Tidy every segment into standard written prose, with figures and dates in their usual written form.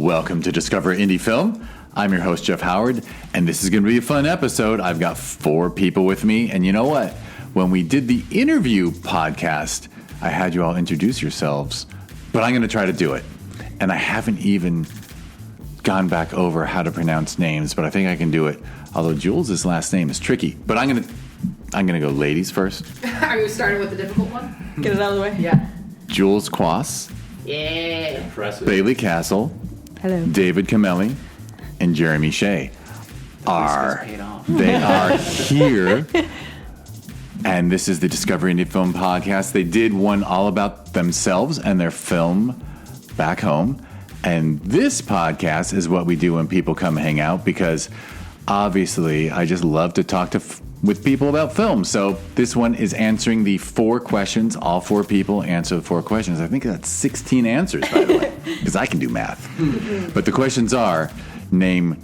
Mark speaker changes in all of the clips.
Speaker 1: Welcome to Discover Indie Film. I'm your host, Jeff Howard, and this is going to be a fun episode. I've got 4 people with me, and you know what? When we did the interview podcast, I had you all introduce yourselves, but I'm going to try to do it. And I haven't even gone back over how to pronounce names, but I think I can do it. Although Jules' last name is tricky, but I'm gonna go ladies first.
Speaker 2: Are you starting with the difficult one?
Speaker 3: Get it out of the way.
Speaker 2: Yeah.
Speaker 1: Jules Quaas.
Speaker 2: Yeah.
Speaker 4: Impressive.
Speaker 1: Bailey Castle.
Speaker 3: Hello.
Speaker 1: David Cameli. And Jeremy Schaye they are here. And this is the Discover Indie Film Podcast. They did one all about themselves and their film back home. And this podcast is what we do when people come hang out, because obviously I just love to talk with people about film. So this one is answering the 4 questions. All 4 people answer the 4 questions. I think that's 16 answers, by the way, because I can do math. But the questions are: name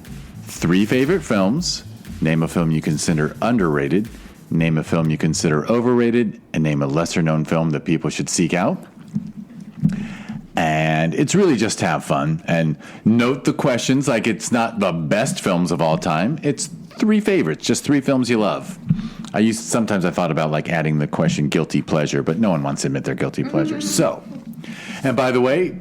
Speaker 1: 3 favorite films, name a film you consider underrated, name a film you consider overrated, and name a lesser-known film that people should seek out. And it's really just to have fun. And note the questions like it's not the best films of all time. It's 3 favorites, just 3 films you love. Sometimes I thought about like adding the question guilty pleasure, but no one wants to admit their guilty pleasure. So, and by the way,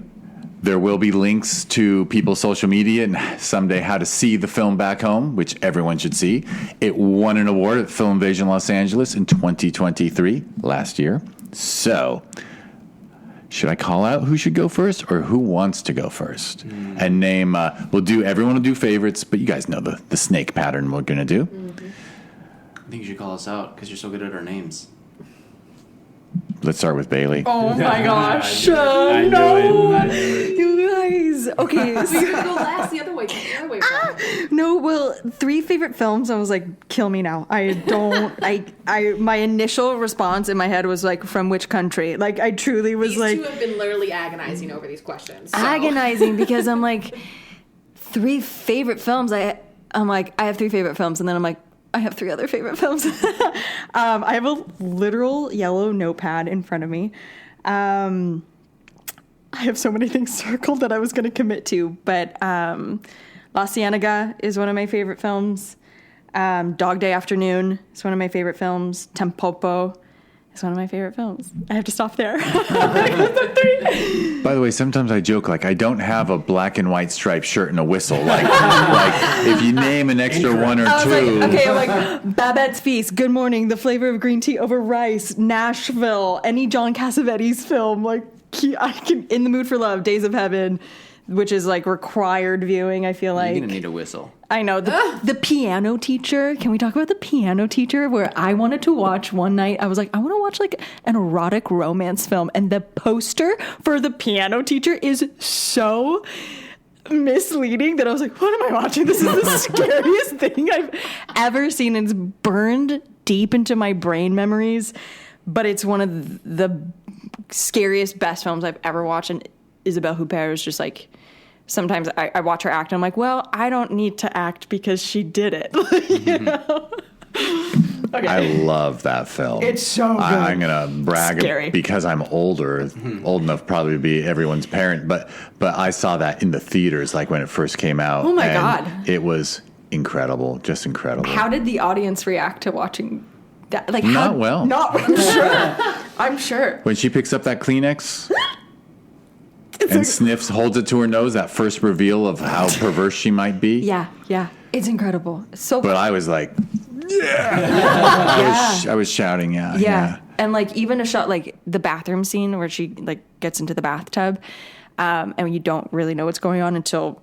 Speaker 1: there will be links to people's social media and someday how to see the film back home, which everyone should see. It won an award at Film Invasion Los Angeles in 2023, last year. So, should I call out who should go first or who wants to go first? And name, everyone will do favorites, but you guys know the snake pattern we're going to do.
Speaker 4: I think you should call us out because you're so good at our names.
Speaker 1: Let's start with Bailey.
Speaker 3: Oh my gosh.
Speaker 4: I knew it.
Speaker 3: You guys. Okay.
Speaker 2: So you're going to go last the other way.
Speaker 3: No, well, 3 favorite films. I was like, kill me now. I don't, my initial response in my head was like, from which country? Like, I truly was
Speaker 2: These
Speaker 3: like.
Speaker 2: 2 have been literally agonizing over these questions. So.
Speaker 3: Agonizing because I'm like, 3 favorite films. I'm like, I have 3 favorite films. And then I'm like, I have 3 other favorite films. I have a literal yellow notepad in front of me. I have so many things circled that I was going to commit to, but La Cienega is one of my favorite films. Dog Day Afternoon is one of my favorite films. Tampopo is one of my favorite films. I have to stop there.
Speaker 1: By the way, sometimes I joke, like, I don't have a black and white striped shirt and a whistle. Like if you name an extra 1 or 2.
Speaker 3: I'm like, Babette's Feast, Good Morning, The Flavor of Green Tea Over Rice, Nashville, any John Cassavetes film, like, I can, In the Mood for Love, Days of Heaven, which is like required viewing, I feel like.
Speaker 4: You're going to need a whistle.
Speaker 3: I know. The Piano Teacher. Can we talk about The Piano Teacher? Where I wanted to watch one night. I was like, I want to watch like an erotic romance film. And the poster for The Piano Teacher is so misleading that I was like, what am I watching? This is the scariest thing I've ever seen. It's burned deep into my brain memories. But it's one of the scariest, best films I've ever watched. And Isabelle Huppert is just like, sometimes I watch her act and I'm like, well, I don't need to act because she did it. You know? Okay.
Speaker 1: I love that film.
Speaker 3: It's so good.
Speaker 1: I'm going to brag
Speaker 3: Scary.
Speaker 1: because I'm old enough probably to be everyone's parent. But I saw that in the theaters, like when it first came out.
Speaker 3: Oh my God.
Speaker 1: It was incredible. Just incredible.
Speaker 3: How did the audience react to watching that? Like,
Speaker 1: Not well.
Speaker 3: I'm sure. I'm sure.
Speaker 1: When she picks up that Kleenex and sniffs, holds it to her nose, that first reveal of how perverse she might be.
Speaker 3: Yeah. It's incredible. So
Speaker 1: But I was like, yeah. I was shouting, yeah.
Speaker 3: And like even a shot like the bathroom scene where she like gets into the bathtub, and you don't really know what's going on until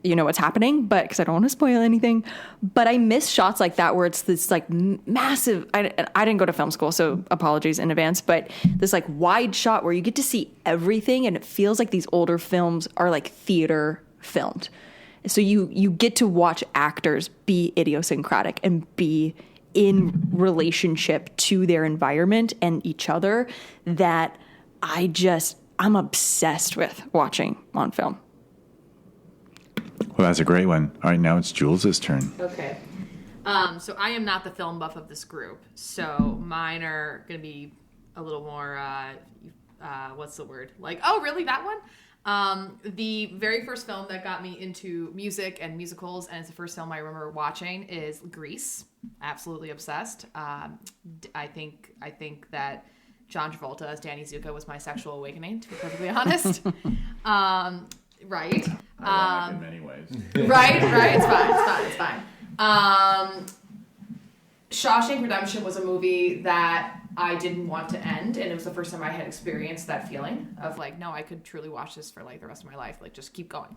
Speaker 3: you know what's happening. But because I don't want to spoil anything, but I miss shots like that where it's this like massive. I didn't go to film school, so apologies in advance. But this like wide shot where you get to see everything, and it feels like these older films are like theater filmed. So you get to watch actors be idiosyncratic and be in relationship to their environment and each other that I'm obsessed with watching on film.
Speaker 1: Well, that's a great one. All right, now it's Jules' turn.
Speaker 2: Okay. So I am not the film buff of this group. So mine are going to be a little more what's the word? Like, oh, really, that one? The very first film that got me into music and musicals, and it's the first film I remember watching, is Grease. Absolutely obsessed. I think that John Travolta as Danny Zuko was my sexual awakening, to be perfectly honest. Right.
Speaker 1: Ironic in many ways.
Speaker 2: Right. It's fine. Shawshank Redemption was a movie that I didn't want to end, and it was the first time I had experienced that feeling of like, no, I could truly watch this for like the rest of my life. Like, just keep going.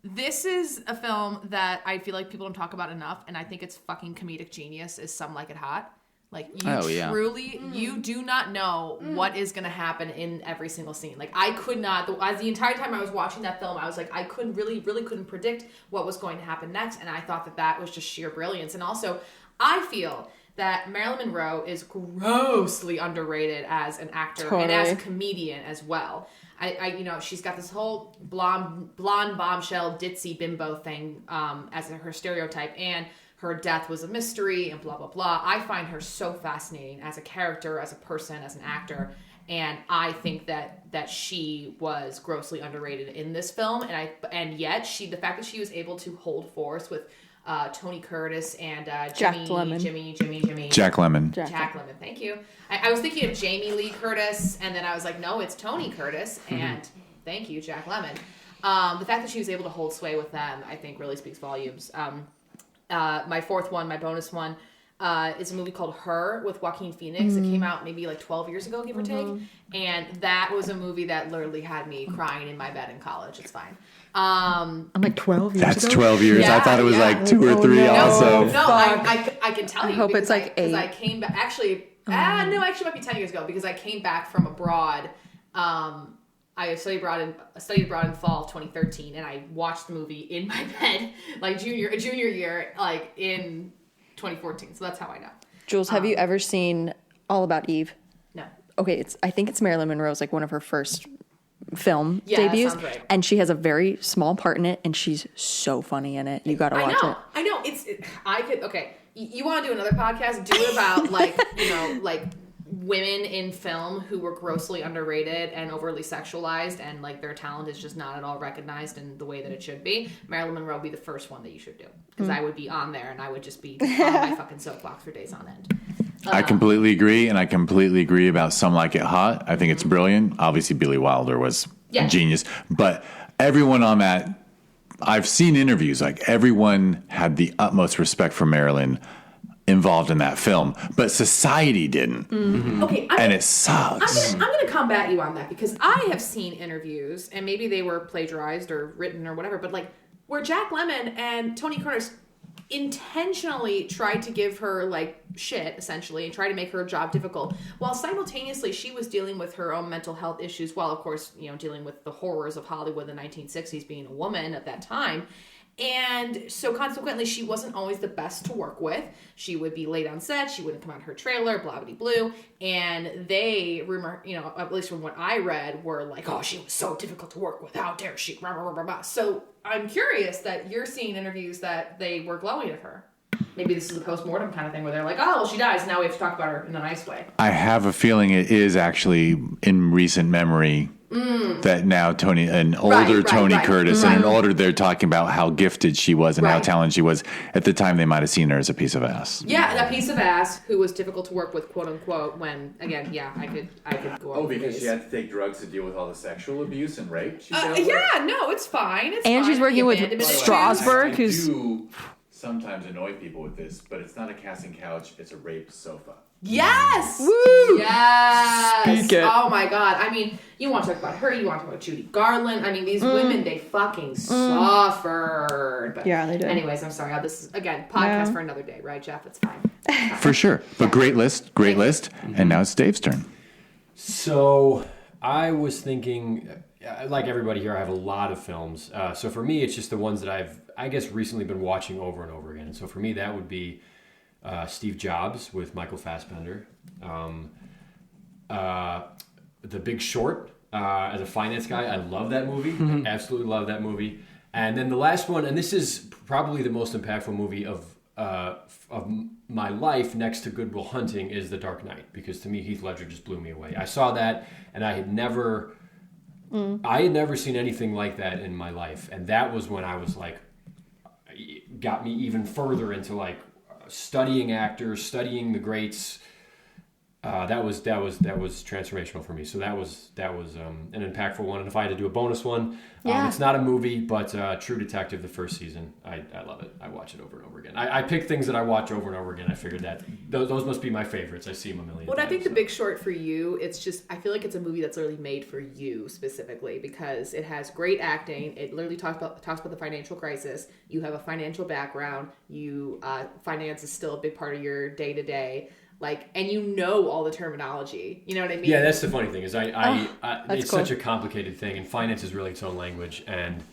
Speaker 2: This is a film that I feel like people don't talk about enough, and I think it's fucking comedic genius, is Some Like It Hot. Like, you do not know what is going to happen in every single scene. Like, I could not, as the entire time I was watching that film, I was like, I couldn't really couldn't predict what was going to happen next, and I thought that was just sheer brilliance. And also, I feel that Marilyn Monroe is grossly underrated as an actor and as a comedian as well. I she's got this whole blonde bombshell ditzy bimbo thing as her stereotype, and her death was a mystery and blah, blah, blah. I find her so fascinating as a character, as a person, as an actor. And I think that she was grossly underrated in this film. And yet the fact that she was able to hold force with Tony Curtis and
Speaker 3: Jack Lemmon.
Speaker 1: Jack Lemmon.
Speaker 2: Jack Lemmon, thank you. I was thinking of Jamie Lee Curtis, and then I was like, no, it's Tony Curtis. And thank you, Jack Lemmon. The fact that she was able to hold sway with them, I think, really speaks volumes. My fourth one, my bonus one, is a movie called Her with Joaquin Phoenix. It came out maybe like 12 years ago, give or take. And that was a movie that literally had me crying in my bed in college. It's fine.
Speaker 3: I'm like 12 years
Speaker 1: That's
Speaker 3: ago?
Speaker 1: 12 years.
Speaker 2: Yeah,
Speaker 1: I thought it was like 2 or 3
Speaker 3: no.
Speaker 1: also.
Speaker 2: No, I can tell you.
Speaker 3: I hope it's like 8.
Speaker 2: Because I came back, actually, no, actually it might be 10 years ago, because I came back from abroad. I studied abroad in fall of 2013, and I watched the movie in my bed, like junior year, like in 2014. So that's how I know.
Speaker 3: Jules, have you ever seen All About Eve?
Speaker 2: No.
Speaker 3: Okay, I think it's Marilyn Monroe's like one of her first film
Speaker 2: Yeah,
Speaker 3: debuts,
Speaker 2: that sounds right.
Speaker 3: and she has a very small part in it, and she's so funny in it. You got to watch it.
Speaker 2: I know. Okay. You want to do another podcast? Do it about like women in film who were grossly underrated and overly sexualized, and like their talent is just not at all recognized in the way that it should be. Marilyn Monroe would be the first one that you should do, because I would be on there and I would just be on my fucking soapbox for days on end.
Speaker 1: I completely agree, and I completely agree about Some Like It Hot. I think it's brilliant. Obviously, Billy Wilder was a genius, but everyone on that, I've seen interviews, like everyone had the utmost respect for Marilyn involved in that film, but society didn't.
Speaker 2: Okay,
Speaker 1: and it sucks.
Speaker 2: I'm gonna combat you on that, because I have seen interviews, and maybe they were plagiarized or written or whatever, but like where Jack Lemmon and Tony Curtis intentionally tried to give her like shit, essentially, and try to make her job difficult, while simultaneously she was dealing with her own mental health issues, while of course, dealing with the horrors of Hollywood in the 1960s, being a woman at that time. And so consequently, she wasn't always the best to work with. She would be late on set. She wouldn't come out her trailer, blah, blah, blue. And they, at least from what I read, were like, oh, she was so difficult to work with. How dare she? Blah, blah, blah, blah. So I'm curious that you're seeing interviews that they were glowing of her. Maybe this is a post-mortem kind of thing where they're like, oh, well, she dies. Now we have to talk about her in a nice way.
Speaker 1: I have a feeling it is actually in recent memory that now Tony Curtis and an older, they're talking about how gifted she was and how talented she was. At the time, they might have seen her as a piece of ass.
Speaker 2: Yeah, a piece of ass who was difficult to work with, quote unquote. When again, I could go.
Speaker 1: Oh, because she had to take drugs to deal with all the sexual abuse and rape.
Speaker 2: It's fine.
Speaker 3: And she's working with Strasbourg, who's
Speaker 1: sometimes annoy people with this, but it's not a casting couch; it's a rape sofa.
Speaker 2: Yes!
Speaker 3: Woo!
Speaker 2: Yes!
Speaker 3: Speak it.
Speaker 2: Oh my god. I mean, you want to talk about her, you want to talk about Judy Garland. I mean, these women, they fucking suffered. But
Speaker 3: yeah, they did.
Speaker 2: Anyways, I'm sorry. This is, again, podcast for another day, right, Jeff? It's fine.
Speaker 1: For sure. But great list. And now it's Dave's turn.
Speaker 5: So I was thinking, like everybody here, I have a lot of films. So for me, it's just the ones that I've, I guess, recently been watching over and over again. And so for me, that would be Steve Jobs with Michael Fassbender. The Big Short, as a finance guy, I love that movie. Absolutely love that movie. And then the last one, and this is probably the most impactful movie of of my life next to Good Will Hunting is The Dark Knight, because to me Heath Ledger just blew me away. I saw that and I had never seen anything like that in my life, and that was when I was like, got me even further into like studying actors, studying the greats. That was transformational for me. So that was an impactful one. And if I had to do a bonus one, it's not a movie, but True Detective, the first season, I love it. I watch it over and over again. I pick things that I watch over and over again. I figured that those must be my favorites. I see them a million times.
Speaker 2: Well, I think The Big Short for you, it's just, I feel like it's a movie that's literally made for you specifically, because it has great acting. It literally talks about the financial crisis. You have a financial background. Finance is still a big part of your day to day. Like, and you know all the terminology. You know what I mean?
Speaker 5: Yeah, that's the funny thing is it's
Speaker 3: cool.
Speaker 5: such a complicated thing, and finance is really its own language, and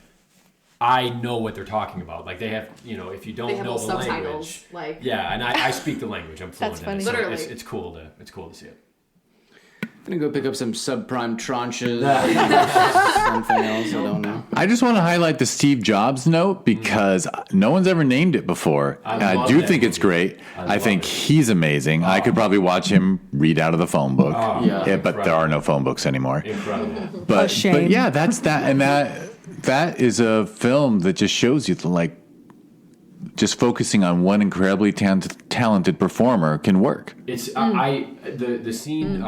Speaker 5: I know what they're talking about. Like they have, if you don't know the language, and I speak the language. I'm fluent in it. So
Speaker 2: Literally.
Speaker 5: it's cool to see it.
Speaker 4: I'm gonna go pick up some subprime tranches. Something else, I don't know.
Speaker 1: I just want to highlight the Steve Jobs note because no one's ever named it before. I do think it's great. I think he's amazing. I could probably watch him read out of the phone book. But there are no phone books anymore.
Speaker 5: Incredible.
Speaker 1: But
Speaker 3: shame.
Speaker 1: yeah, that's that. And that is a film that just shows you like just focusing on one incredibly talented performer can work.
Speaker 5: It's the scene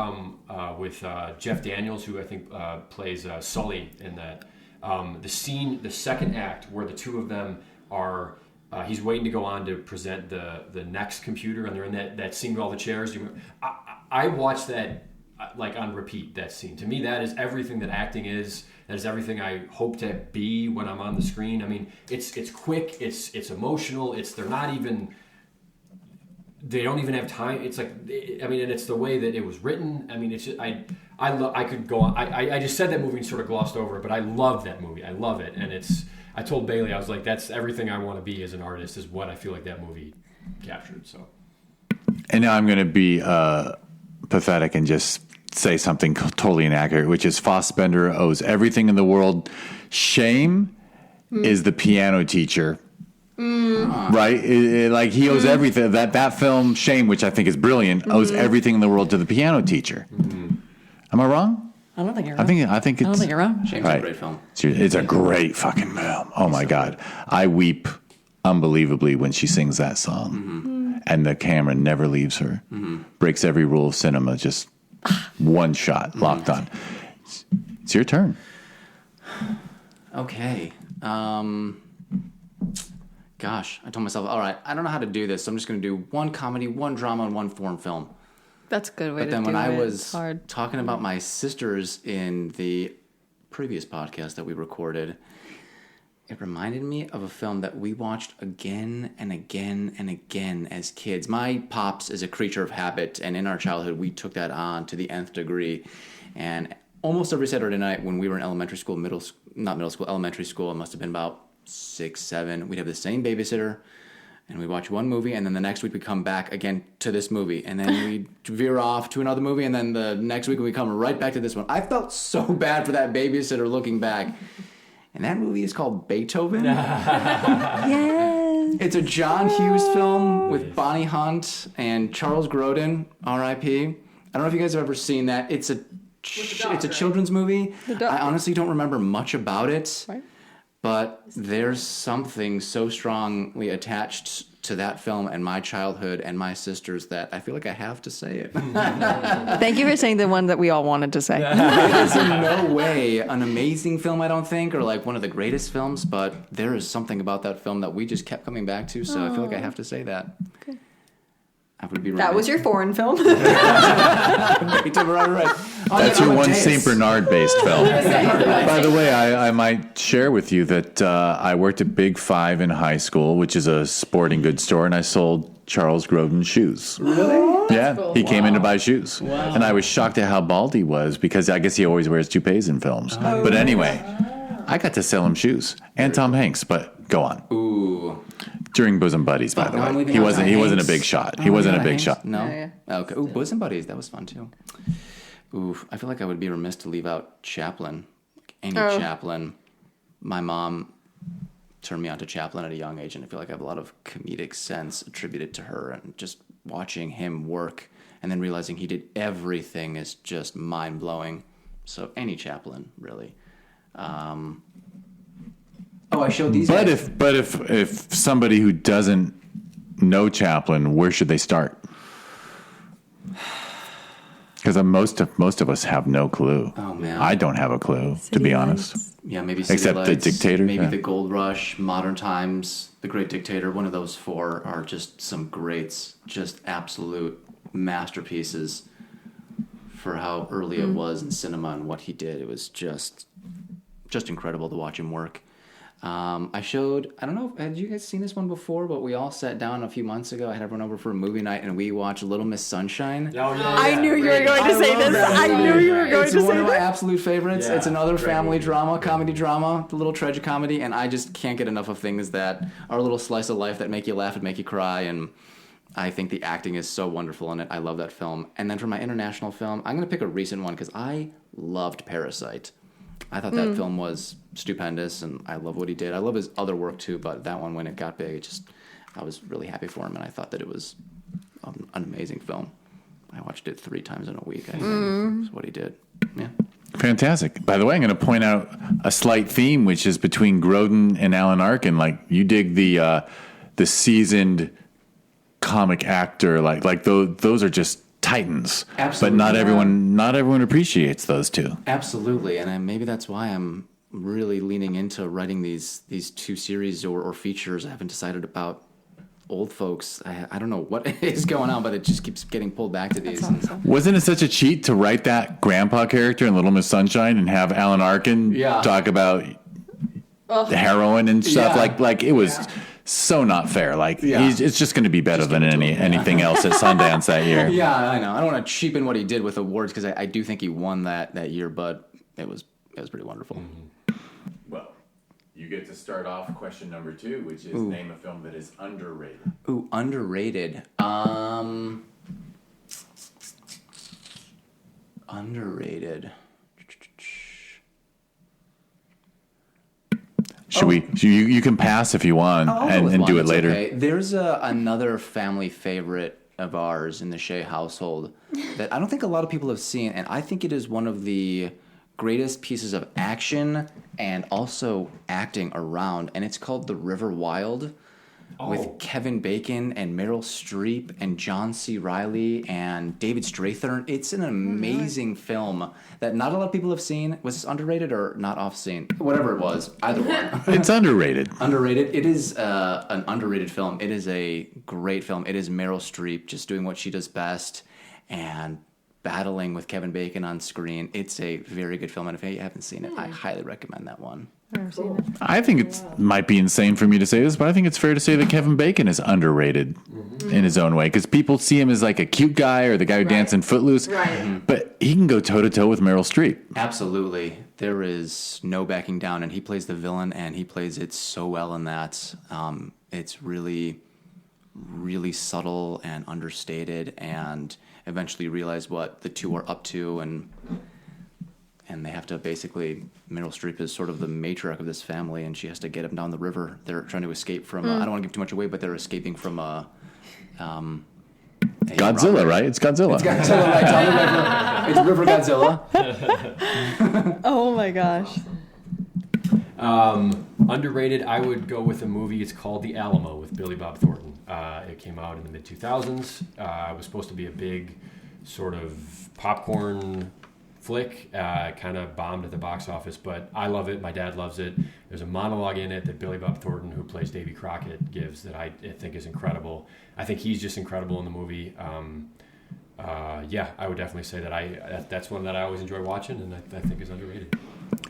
Speaker 5: with Jeff Daniels, who I think plays Sully in that. The second act where the two of them are, he's waiting to go on to present the next computer, and they're in that scene with all the chairs. I watched that like on repeat. That scene, to me, that is everything that acting is. That is everything I hope to be when I'm on the screen. I mean, it's quick, it's emotional. They don't even have time. It's like, I mean, and it's the way that it was written. I mean, it's just, I could go on. I just said that movie and sort of glossed over it, but I love that movie. I love it. And I told Bailey, I was like, that's everything I want to be as an artist, is what I feel like that movie captured. So.
Speaker 1: And now I'm going to be pathetic and just say something totally inaccurate, which is Fassbender owes everything in the world. Shame is the piano teacher. Right? Like he owes everything. That film, Shame, which I think is brilliant, owes everything in the world to the piano teacher. Am I wrong?
Speaker 3: I don't think you're wrong.
Speaker 1: I think it's.
Speaker 3: I don't think you're wrong.
Speaker 4: Shame's a great film.
Speaker 1: It's a great fucking film. Oh my God. I weep unbelievably when she sings that song. And the camera never leaves her. Breaks every rule of cinema. Just one shot, locked on. It's your turn.
Speaker 4: Okay. Gosh, I told myself, all right, I don't know how to do this, so I'm just going to do one comedy, one drama, and one foreign film.
Speaker 3: That's a good way to do it.
Speaker 4: But then when I was
Speaker 3: hard.
Speaker 4: talking about my sisters in the previous podcast that we recorded, it reminded me of a film that we watched again and again and again as kids. My pops is a creature of habit, and in our childhood, we took that on to the nth degree. And almost every Saturday night when we were in elementary school, elementary school, it must have been about 6, 7, we'd have the same babysitter, and we'd watch one movie, and then the next week we'd come back again to this movie, and then we'd veer off to another movie, and then the next week we'd come right back to this one. I felt so bad for that babysitter looking back. And that movie is called Beethoven.
Speaker 3: Yes.
Speaker 4: It's a John Hughes film with Bonnie Hunt and Charles Grodin, R.I.P. I don't know if you guys have ever seen that. It's a children's movie. I honestly don't remember much about it.
Speaker 3: Right.
Speaker 4: But there's something so strongly attached to that film and my childhood and my sisters that I feel like I have to say it.
Speaker 3: Thank you for saying the one that we all wanted to say.
Speaker 4: It is in no way an amazing film, I don't think, or like one of the greatest films, but there is something about that film that we just kept coming back to, so I feel like I have to say that.
Speaker 3: Okay.
Speaker 4: I would be
Speaker 3: That was your foreign film.
Speaker 4: right.
Speaker 1: That's your one St. Bernard-based film. By the way, I might share with you that I worked at Big Five in high school, which is a sporting goods store, and I sold Charles Grodin shoes.
Speaker 4: Really?
Speaker 1: Yeah,
Speaker 2: cool.
Speaker 1: he came in to buy shoes. Wow. And I was shocked at how bald he was, because I guess he always wears toupees in films. But anyway, I got to sell him shoes. And Tom Hanks, but go on.
Speaker 4: Ooh.
Speaker 1: During Bosom Buddies, by the way. He wasn't a big shot. He wasn't a big shot.
Speaker 4: No?
Speaker 3: Yeah.
Speaker 4: Okay. Ooh, Bosom Buddies. That was fun, too. Ooh, I feel like I would be remiss to leave out Chaplin. Like any Chaplin. My mom turned me on to Chaplin at a young age, and I feel like I have a lot of comedic sense attributed to her, and just watching him work and then realizing he did everything is just mind-blowing. So any Chaplin, really. I showed these guys.
Speaker 1: But if somebody who doesn't know Chaplin, where should they start? Because most of us have no clue.
Speaker 4: Oh man,
Speaker 1: I don't have a clue, to be honest.
Speaker 4: Yeah, maybe City
Speaker 1: except
Speaker 4: Lights,
Speaker 1: The Dictator,
Speaker 4: maybe The Gold Rush, Modern Times, The Great Dictator. One of those four are just some greats, just absolute masterpieces for how early it was in cinema and what he did. It was just incredible to watch him work. I don't know, had you guys seen this one before, but we all sat down a few months ago. I had everyone over for a movie night, and we watched Little Miss Sunshine.
Speaker 5: Oh, yeah.
Speaker 3: I knew you were going to say this. I knew you were going to say this.
Speaker 4: It's one of my absolute favorites.
Speaker 5: Yeah,
Speaker 4: it's another family
Speaker 5: movie.
Speaker 4: drama, comedy drama, the little tragicomedy, and I just can't get enough of things that are a little slice of life that make you laugh and make you cry, and I think the acting is so wonderful in it. I love that film. And then for my international film, I'm going to pick a recent one because I loved Parasite. I thought that film was stupendous, and I love what he did. I love his other work too, but that one, when it got big, I was really happy for him, and I thought that it was an amazing film. I watched it 3 times in a week, I think, is what he did. Yeah.
Speaker 1: Fantastic. By the way, I'm going to point out a slight theme, which is between Grodin and Alan Arkin. Like, you dig the seasoned comic actor, like those are just titans.
Speaker 4: Absolutely.
Speaker 1: But not everyone appreciates those two.
Speaker 4: Absolutely, and maybe that's why I'm really leaning into writing these 2 series or features. I haven't decided about old folks. I don't know what is going on, but it just keeps getting pulled back to these.
Speaker 3: Awesome.
Speaker 1: Wasn't it such a cheat to write that grandpa character in Little Miss Sunshine and have Alan Arkin talk about heroin and stuff?
Speaker 4: Yeah.
Speaker 1: Like it was so not fair. Like it's just going to be better than anything else at Sundance that year.
Speaker 4: Yeah, I know. I don't want to cheapen what he did with awards because I do think he won that year, but it was pretty wonderful.
Speaker 1: Mm-hmm. Well, you get to start off question number 2, which is name a film that is underrated.
Speaker 4: Ooh, underrated. Underrated.
Speaker 1: Should we? You can pass if you want and do it later.
Speaker 4: Okay. There's another family favorite of ours in the Schaye household that I don't think a lot of people have seen, and I think it is one of the greatest pieces of action and also acting around, and it's called The River Wild. With Kevin Bacon and Meryl Streep and John C. Reilly and David Strathairn. It's an amazing film that not a lot of people have seen. Was this underrated or not off-scene? Whatever it was, either one.
Speaker 1: It's underrated.
Speaker 4: Underrated. It is an underrated film. It is a great film. It is Meryl Streep just doing what she does best and battling with Kevin Bacon on screen. It's a very good film, and if you haven't seen it, I highly recommend that one.
Speaker 1: I think it might be insane for me to say this, but I think it's fair to say that Kevin Bacon is underrated in his own way, because people see him as like a cute guy or the guy who danced in Footloose, but he can go toe-to-toe with Meryl Streep.
Speaker 4: Absolutely. There is no backing down, and he plays the villain, and he plays it so well in that. It's really, really subtle and understated, and eventually realize what the two are up to, and they have to basically, Meryl Streep is sort of the matriarch of this family, and she has to get him down the river. They're trying to escape from, I don't want to give too much away, but they're escaping from
Speaker 1: Godzilla, right? It's Godzilla.
Speaker 4: It's Godzilla, right? Down the river. It's River Godzilla.
Speaker 3: Oh my gosh.
Speaker 5: Underrated, I would go with a movie. It's called The Alamo with Billy Bob Thornton. It came out in the mid-2000s. It was supposed to be a big sort of popcorn flick, kind of bombed at the box office, but I love it. My dad loves it. There's a monologue in it that Billy Bob Thornton, who plays Davy Crockett, gives that I think is incredible. I think he's just incredible in the movie. I would definitely say that that's one that I always enjoy watching, and I think is underrated.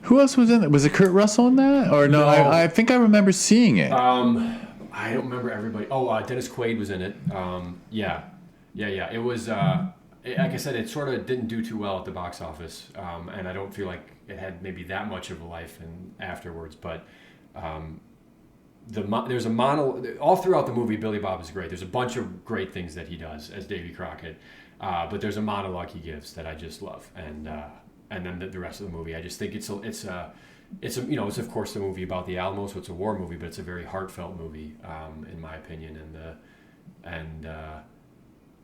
Speaker 1: Who else was in it? Was it Kurt Russell in that? Or no? I think I remember seeing it.
Speaker 5: I don't remember everybody. Dennis Quaid was in it. Yeah. It was... like I said, it sort of didn't do too well at the box office, and I don't feel like it had maybe that much of a life afterwards. But there's a all throughout the movie. Billy Bob is great. There's a bunch of great things that he does as Davy Crockett, but there's a monologue he gives that I just love, and then the rest of the movie, I just think it's it's it's of course a movie about the Alamo, so it's a war movie, but it's a very heartfelt movie, in my opinion, and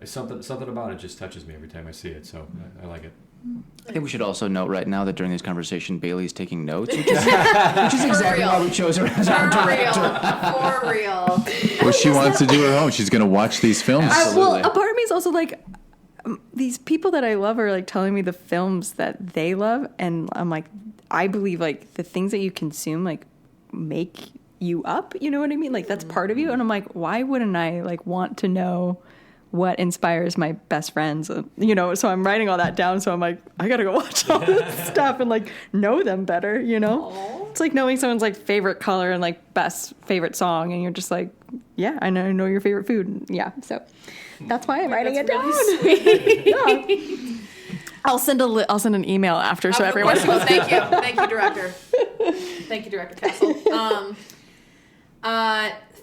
Speaker 5: it's something about it just touches me every time I see it. So I like it.
Speaker 4: I think we should also note right now that during this conversation, Bailey's taking notes, which is exactly why we chose her as our director.
Speaker 2: For real.
Speaker 1: Well, she wants to do her own. She's going to watch these films.
Speaker 3: Well, a part of me is also like, these people that I love are like telling me the films that they love, and I'm like, I believe like the things that you consume like make you up. You know what I mean? Like that's part of you, and I'm like, why wouldn't I like want to know what inspires my best friends, so I'm writing all that down, so I'm like, I gotta go watch all this stuff and like know them better.
Speaker 2: Aww.
Speaker 3: It's like knowing someone's like favorite color and like best favorite song, and you're just like, yeah, I know your favorite food. Yeah, so that's why I'm writing it down.
Speaker 2: Really sweet.
Speaker 3: Yeah. I'll send an email after, so everyone knows.
Speaker 2: Well, thank you, director. Thank you, Director Castle.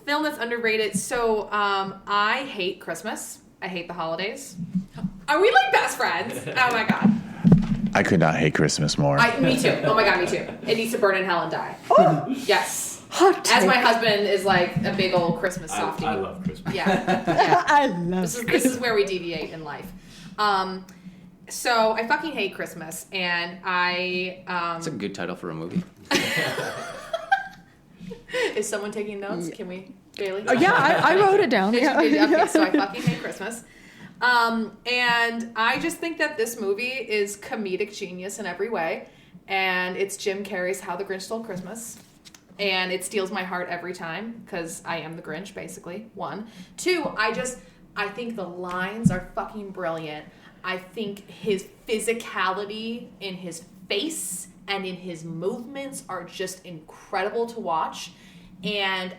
Speaker 2: Film that's underrated. So, I hate Christmas. I hate the holidays. Are we like best friends? Oh my god.
Speaker 1: I could not hate Christmas more.
Speaker 2: Me too. Oh my god, me too. It needs to burn in hell and die.
Speaker 3: Oh.
Speaker 2: Yes.
Speaker 3: Hot
Speaker 2: As
Speaker 3: take.
Speaker 2: my husband is like a big old Christmas softie.
Speaker 5: I love Christmas.
Speaker 2: Yeah.
Speaker 3: I love
Speaker 2: This is where we deviate in life. So I fucking hate Christmas, and I.
Speaker 4: That's a good title for a movie.
Speaker 2: Is someone taking notes? Can we, Bailey?
Speaker 3: Oh, yeah, I wrote it down. Yeah.
Speaker 2: Okay, so I fucking hate Christmas. And I just think that this movie is comedic genius in every way. And it's Jim Carrey's How the Grinch Stole Christmas. And it steals my heart every time because I am the Grinch, basically. 1. 2, I think the lines are fucking brilliant. I think his physicality in his face and in his movements are just incredible to watch. And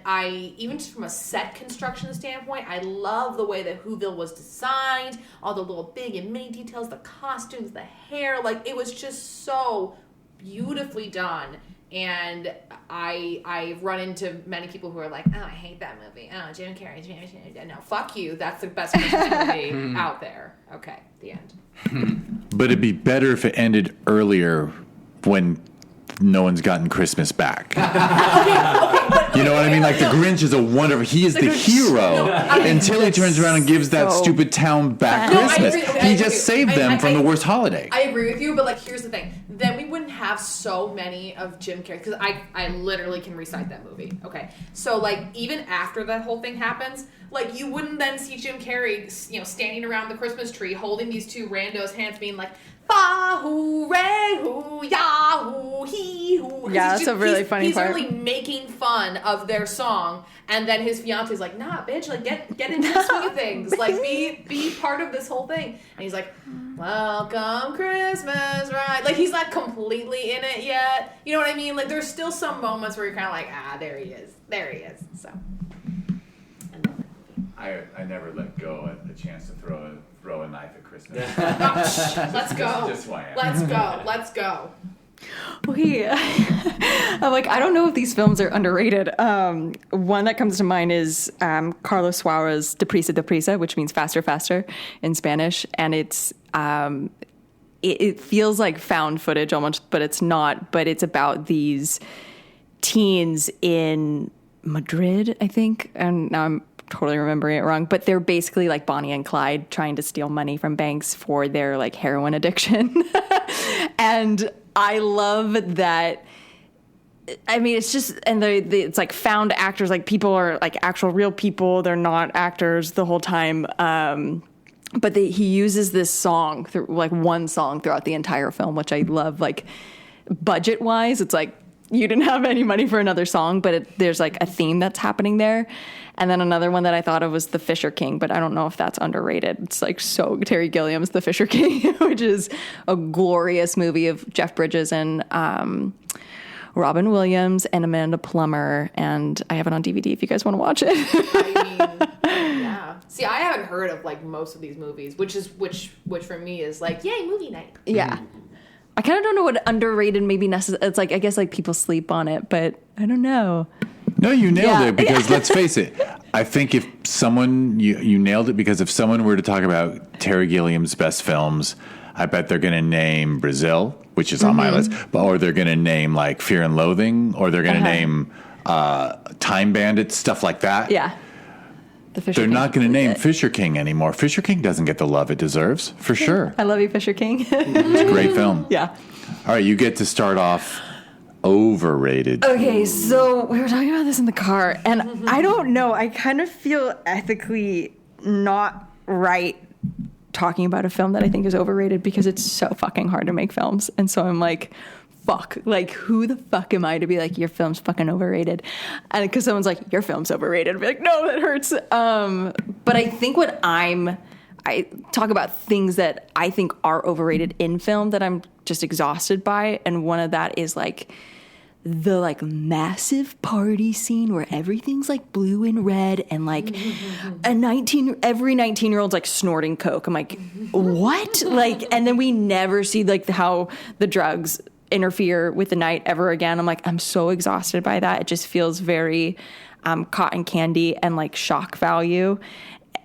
Speaker 2: even just from a set construction standpoint, I love the way that Whoville was designed, all the little big and mini details, the costumes, the hair, like it was just so beautifully done. And I've run into many people who are like, oh, I hate that movie. Oh, Jim Carrey. No, fuck you. That's the best Christmas movie out there. Okay, the end.
Speaker 1: But it'd be better if it ended earlier when no one's gotten Christmas back. You know what I mean? Like the Grinch is a wonderful. He is the hero until he turns around and gives that stupid town back Christmas. He just saved them from the worst holiday.
Speaker 2: I agree with you, but like here's the thing: then we wouldn't have so many of Jim Carrey because I literally can recite that movie. Okay, so like even after that whole thing happens, like you wouldn't then see Jim Carrey, standing around the Christmas tree holding these two randos' hands, being like, "Fa hooray hoo ya hoo hee hoo."
Speaker 3: Yeah, that's a really funny part.
Speaker 2: He's really making fun of their song, and then his fiance's like, "Nah, bitch, like get into the swing of things, like be part of this whole thing." And he's like, "Welcome Christmas, right?" Like he's not completely in it yet. You know what I mean? Like there's still some moments where you're kind of like, there he is. So.
Speaker 1: I never let go at the chance to throw a knife at Christmas.
Speaker 2: Let's go.
Speaker 1: Just who I am.
Speaker 2: Let's go.
Speaker 3: Okay. I'm like, I don't know if these films are underrated. One that comes to mind is Carlos Saura's Deprisa, Deprisa, which means faster, faster in Spanish. And it's it feels like found footage almost, but it's not. But it's about these teens in Madrid, I think. And now I'm totally remembering it wrong, but they're basically like Bonnie and Clyde trying to steal money from banks for their like heroin addiction. And I love that. I mean, it's just, and it's like found actors, like people are like actual real people. They're not actors the whole time. But he uses this song, like one song throughout the entire film, which I love. Like budget wise, it's like you didn't have any money for another song, but there's like a theme that's happening there. And then another one that I thought of was The Fisher King, but I don't know if that's underrated. It's like so Terry Gilliam's The Fisher King, which is a glorious movie of Jeff Bridges and Robin Williams and Amanda Plummer. And I have it on DVD if you guys want to watch it.
Speaker 2: I mean, yeah. See, I haven't heard of like most of these movies, which for me is like, yay, movie night.
Speaker 3: Yeah. I kind of don't know what underrated maybe necessarily. It's like, I guess like people sleep on it, but I don't know.
Speaker 1: No, you nailed it because let's face it. I think if someone, you nailed it because if someone were to talk about Terry Gilliam's best films, I bet they're going to name Brazil. which is on my list, or they're going to name like Fear and Loathing, or they're going to name Time Bandit, stuff like that.
Speaker 3: Yeah.
Speaker 1: They're not going to name Fisher King anymore. Fisher King doesn't get the love it deserves, for sure.
Speaker 3: I love you, Fisher King.
Speaker 1: It's a great film.
Speaker 3: Yeah.
Speaker 1: All right, you get to start off overrated.
Speaker 3: Okay, so we were talking about this in the car, and I don't know. I kind of feel ethically not right talking about a film that I think is overrated because it's so fucking hard to make films. And so I'm like, fuck, like, who the fuck am I to be like, your film's fucking overrated? And because someone's like, your film's overrated, I'd be like, no, that hurts. But I think I talk about things that I think are overrated in film that I'm just exhausted by. And one of that is like the like massive party scene where everything's like blue and red and like every 19-year-old's like snorting coke. I'm like, what? Like, and then we never see like how the drugs interfere with the night ever again. I'm like, I'm so exhausted by that. It just feels very cotton candy and like shock value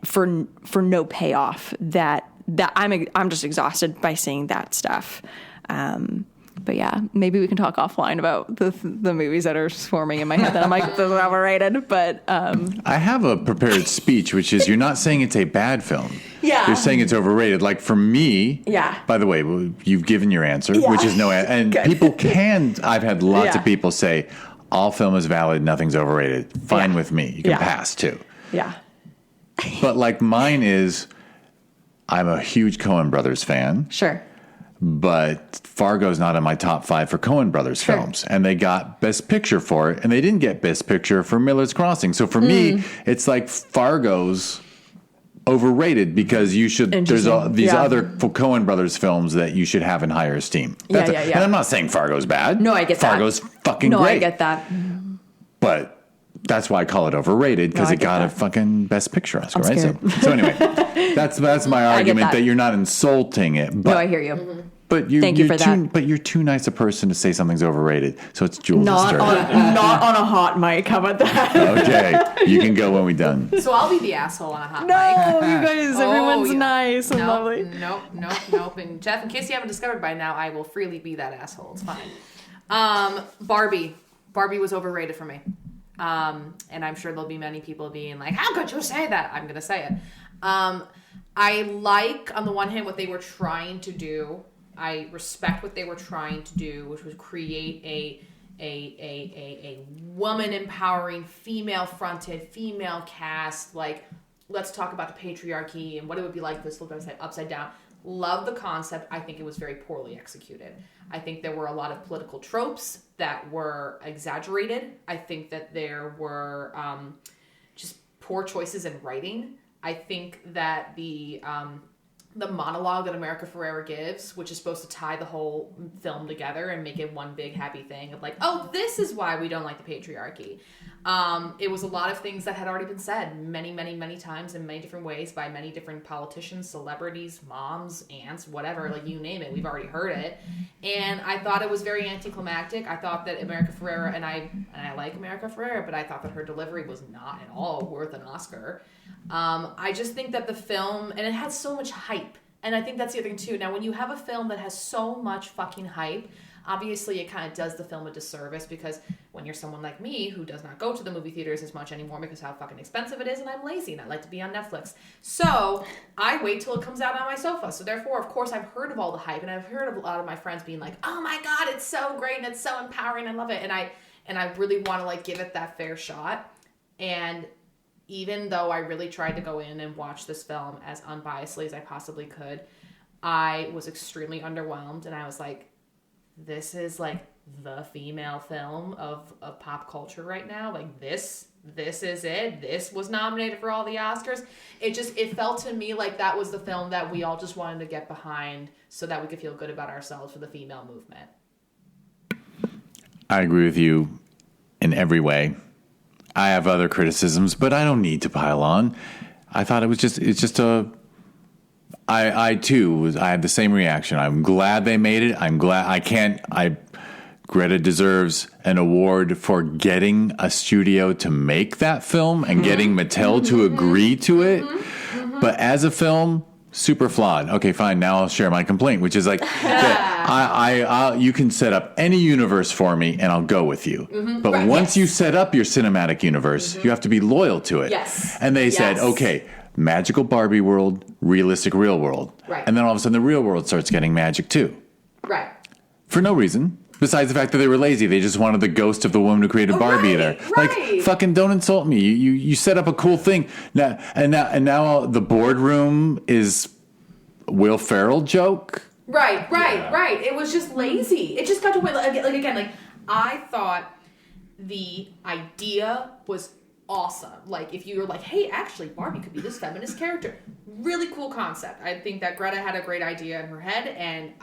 Speaker 3: for no payoff. That I'm just exhausted by seeing that stuff. But yeah, maybe we can talk offline about the movies that are swarming in my head that I'm like, this is overrated. But
Speaker 1: I have a prepared speech, which is you're not saying it's a bad film.
Speaker 3: Yeah.
Speaker 1: You're saying it's overrated. Like for me,
Speaker 3: yeah.
Speaker 1: By the way, you've given your answer, which is no, and people can, I've had lots of people say, all film is valid, nothing's overrated. Fine with me. You can pass too.
Speaker 3: Yeah.
Speaker 1: But like mine is, I'm a huge Coen Brothers fan.
Speaker 3: Sure.
Speaker 1: But Fargo's not in my top 5 for Coen Brothers films. And they got Best Picture for it. And they didn't get Best Picture for Miller's Crossing. So for me, it's like Fargo's overrated because you should, there's these other Coen Brothers films that you should have in higher esteem. And I'm not saying Fargo's bad.
Speaker 3: No, I get that.
Speaker 1: Fargo's fucking great.
Speaker 3: No, I get that.
Speaker 1: But that's why I call it overrated, because it got a fucking Best Picture Oscar, right? So anyway, that's my argument that you're not insulting it. But,
Speaker 3: no, I hear you.
Speaker 1: But
Speaker 3: Thank you for that.
Speaker 1: But you're too nice a person to say something's overrated. So it's Jules' turn.
Speaker 3: Not on a hot mic. How about that?
Speaker 1: Okay, you can go when we're done.
Speaker 2: So I'll be the asshole on a hot mic.
Speaker 3: No, you guys, everyone's nice and lovely.
Speaker 2: Nope. And Jeff, in case you haven't discovered by now, I will freely be that asshole. It's fine. Barbie was overrated for me. And I'm sure there'll be many people being like, how could you say that? I'm going to say it. I like, on the one hand, what they were trying to do. I respect what they were trying to do, which was create a woman empowering, female fronted, female cast. Like, let's talk about the patriarchy and what it would be like this look upside down. Love the concept. I think it was very poorly executed. I think there were a lot of political tropes that were exaggerated. I think that there were just poor choices in writing. I think that the monologue that America Ferrera gives, which is supposed to tie the whole film together and make it one big happy thing of like, oh, this is why we don't like the patriarchy. It was a lot of things that had already been said many, many, many times in many different ways by many different politicians, celebrities, moms, aunts, whatever, like you name it. We've already heard it. And I thought it was very anticlimactic. I thought that America Ferrera, and I like America Ferrera, but I thought that her delivery was not at all worth an Oscar. I just think that the film, and it had so much hype, and I think that's the other thing too. Now, when you have a film that has so much fucking hype, obviously it kind of does the film a disservice, because when you're someone like me who does not go to the movie theaters as much anymore because how fucking expensive it is, and I'm lazy and I like to be on Netflix, so I wait till it comes out on my sofa. So therefore, of course, I've heard of all the hype, and I've heard of a lot of my friends being like, oh my god, it's so great and it's so empowering, I love it, and I really want to like give it that fair shot. And even though I really tried to go in and watch this film as unbiasedly as I possibly could, I was extremely underwhelmed, and I was like, this is like the female film of pop culture right now. Like this is it. This was nominated for all the Oscars. It felt to me like that was the film that we all just wanted to get behind so that we could feel good about ourselves for the female movement. I agree with you in every way. I have other criticisms, but I don't need to pile on. I thought I too had the same reaction. I'm glad they made it. Greta deserves an award for getting a studio to make that film and getting Mattel to agree to it. But as a film,
Speaker 1: super flawed. Okay, fine. Now I'll share my complaint, which is like, that you can set up any universe for me, and I'll go with you. But once you set up your cinematic universe, you have to be loyal to it.
Speaker 2: Yes.
Speaker 1: And they said, okay, magical Barbie world, realistic real world.
Speaker 2: Right.
Speaker 1: And then all of a sudden, the real world starts getting magic too.
Speaker 2: Right.
Speaker 1: For no reason. Besides the fact that they were lazy, they just wanted the ghost of the woman who created Barbie there. Like, fucking don't insult me. You set up a cool thing now, and now the boardroom is Will Ferrell joke.
Speaker 2: Right. It was just lazy. It just got to wait. Like I thought the idea was awesome. Like, if you were like, hey, actually, Barbie could be this feminist character. Really cool concept. I think that Greta had a great idea in her head, and